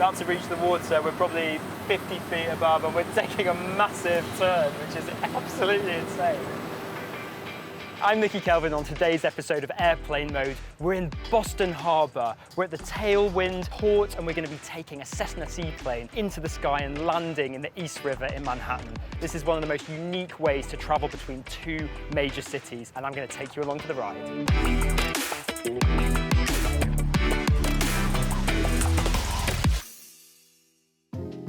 about to reach the water. We're probably 50 feet above and we're taking a massive turn, which is absolutely insane. I'm Nicky Kelvin. On today's episode of Airplane Mode, we're in Boston Harbor. We're at the Tailwind port and we're going to be taking a Cessna seaplane into the sky and landing in the East River in Manhattan. This is one of the most unique ways to travel between two major cities, and I'm going to take you along for the ride.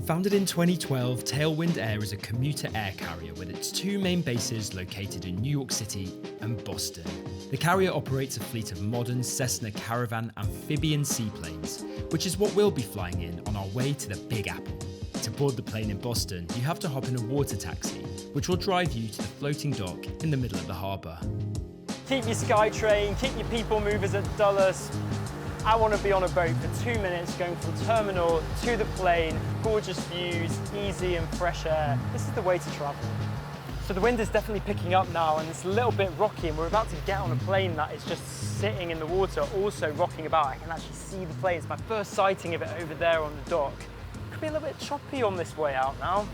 Founded in 2012, Tailwind Air is a commuter air carrier with its two main bases located in New York City and Boston. The carrier operates a fleet of modern Cessna Caravan amphibian seaplanes, which is what we'll be flying in on our way to the Big Apple. To board the plane in Boston, you have to hop in a water taxi, which will drive you to the floating dock in the middle of the harbour. Keep your SkyTrain, keep your people movers at Dulles. I want to be on a boat for 2 minutes going from terminal to the plane, gorgeous views, easy and fresh air. This is the way to travel. So the wind is definitely picking up now and it's a little bit rocky, and we're about to get on a plane that is just sitting in the water, also rocking about. I can actually see the plane. It's my first sighting of it over there on the dock. Could be a little bit choppy on this way out now.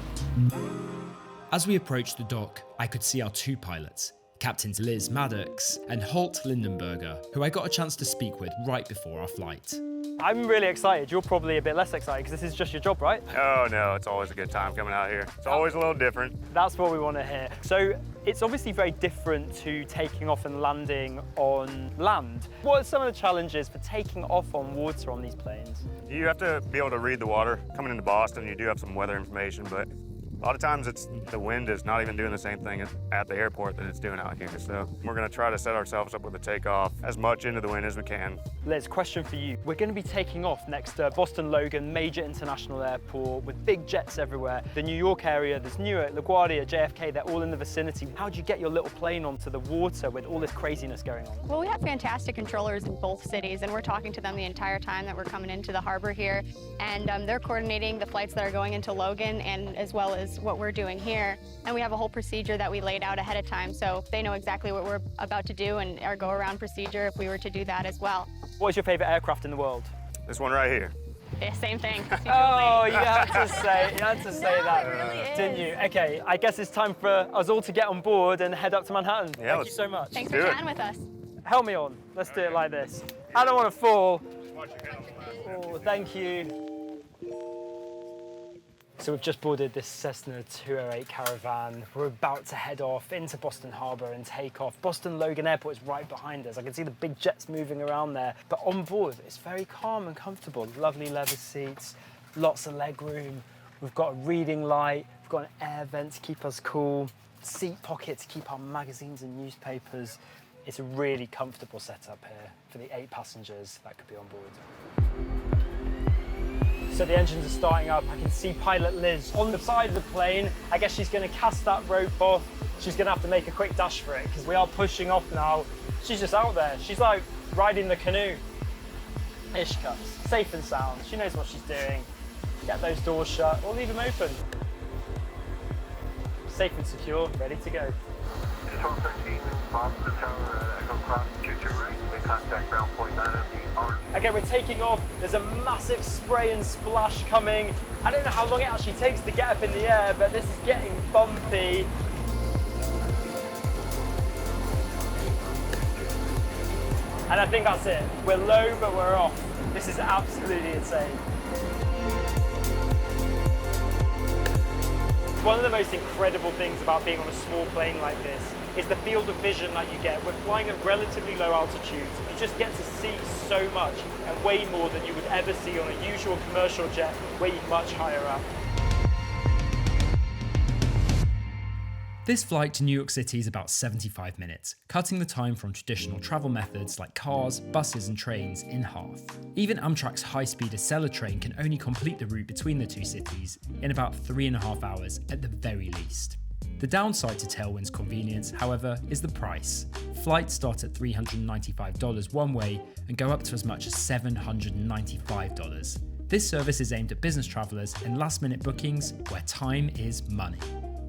As we approached the dock, I could see our two pilots, Captains Liz Maddox and Holt Lindenberger, who I got a chance to speak with right before our flight. I'm really excited. You're probably a bit less excited because this is just your job, right? Oh no, it's always a good time coming out here. It's always a little different. That's what we want to hear. So it's obviously very different to taking off and landing on land. What are some of the challenges for taking off on water on these planes? You have to be able to read the water. Coming into Boston, you do have some weather information, but a lot of times the wind is not even doing the same thing at the airport that it's doing out here. So we're going to try to set ourselves up with a takeoff as much into the wind as we can. Liz, question for you. We're going to be taking off next to Boston Logan, major international airport with big jets everywhere. The New York area, there's Newark, LaGuardia, JFK, they're all in the vicinity. How do you get your little plane onto the water with all this craziness going on? Well, we have fantastic controllers in both cities, and we're talking to them the entire time that we're coming into the harbor here. And they're coordinating the flights that are going into Logan, and as well as what we're doing here. And we have a whole procedure that we laid out ahead of time, so they know exactly what we're about to do and our go-around procedure if we were to do that as well. What is your favorite aircraft in the world? This one right here. Yeah, same thing. Oh, you had to say that, it really didn't you? Okay, I guess it's time for us all to get on board and head up to Manhattan. Yeah, Thank you so much. Thanks for chatting with us. Help me on. Let's do it like this. I don't want to fall. Oh, thank you. So we've just boarded this Cessna 208 Caravan. We're about to head off into Boston Harbor and take off. Boston Logan Airport is right behind us. I can see the big jets moving around there. But on board, it's very calm and comfortable. Lovely leather seats, lots of leg room. We've got a reading light. We've got an air vent to keep us cool. Seat pocket to keep our magazines and newspapers. It's a really comfortable setup here for the 8 passengers that could be on board. So the engines are starting up. I can see pilot Liz on the side of the plane. I guess she's going to cast that rope off. She's going to have to make a quick dash for it because we are pushing off now. She's just out there. She's like riding the canoe. Here she comes, safe and sound. She knows what she's doing. Get those doors shut or leave them open. Safe and secure, ready to go. 1213, Boston Tower, Echo Cross, 22 right, make contact ground point 9 of the arm. Okay, we're taking off. There's a massive spray and splash coming. I don't know how long it actually takes to get up in the air, but this is getting bumpy. And I think that's it. We're low, but we're off. This is absolutely insane. One of the most incredible things about being on a small plane like this is the field of vision that you get. We're flying at relatively low altitudes. You just get to see so much and way more than you would ever see on a usual commercial jet way much higher up. This flight to New York City is about 75 minutes, cutting the time from traditional travel methods like cars, buses and trains in half. Even Amtrak's high-speed Acela train can only complete the route between the two cities in about 3.5 hours at the very least. The downside to Tailwind's convenience, however, is the price. Flights start at $395 one way and go up to as much as $795. This service is aimed at business travellers and last-minute bookings where time is money.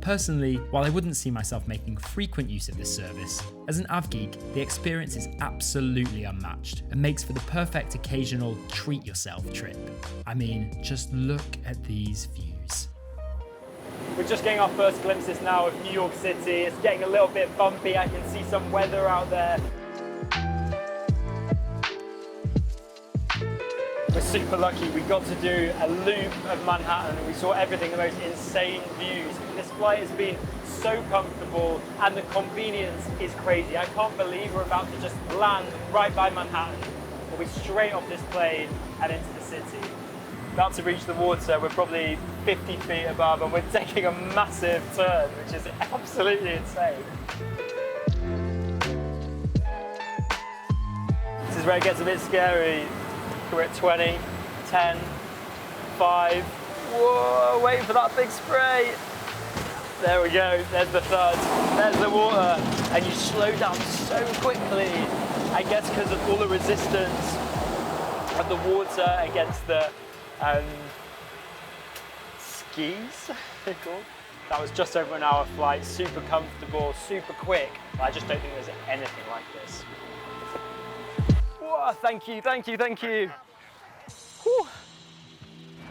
Personally, while I wouldn't see myself making frequent use of this service, as an AvGeek, the experience is absolutely unmatched and makes for the perfect occasional treat yourself trip. I mean, just look at these views. We're just getting our first glimpses now of New York City. It's getting a little bit bumpy. I can see some weather out there. We're super lucky. We got to do a loop of Manhattan and we saw everything, the most insane views. This flight has been so comfortable and the convenience is crazy. I can't believe we're about to just land right by Manhattan. We'll be straight off this plane and into the city. About to reach the water, we're probably 50 feet above and we're taking a massive turn, which is absolutely insane. This is where it gets a bit scary. We're at 20, 10, 5, whoa, waiting for that big spray. There we go, there's the thud, there's the water, and you slow down so quickly, I guess because of all the resistance of the water against the skis, they're called. That was just over an hour flight, super comfortable, super quick. I just don't think there's anything like this. Whoa, thank you, thank you, thank you. Whew.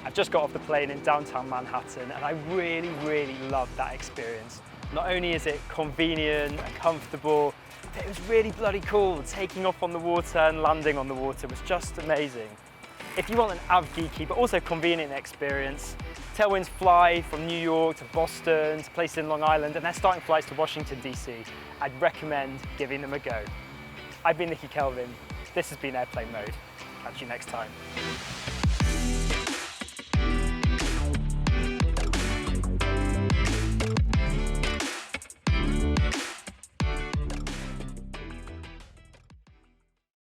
I've just got off the plane in downtown Manhattan and I really, really loved that experience. Not only is it convenient and comfortable, but it was really bloody cool. Taking off on the water and landing on the water was just amazing. If you want an AvGeeky but also convenient experience, Tailwinds fly from New York to Boston to places in Long Island and they're starting flights to Washington DC. I'd recommend giving them a go. I've been Nicky Kelvin. This has been Airplane Mode. Catch you next time.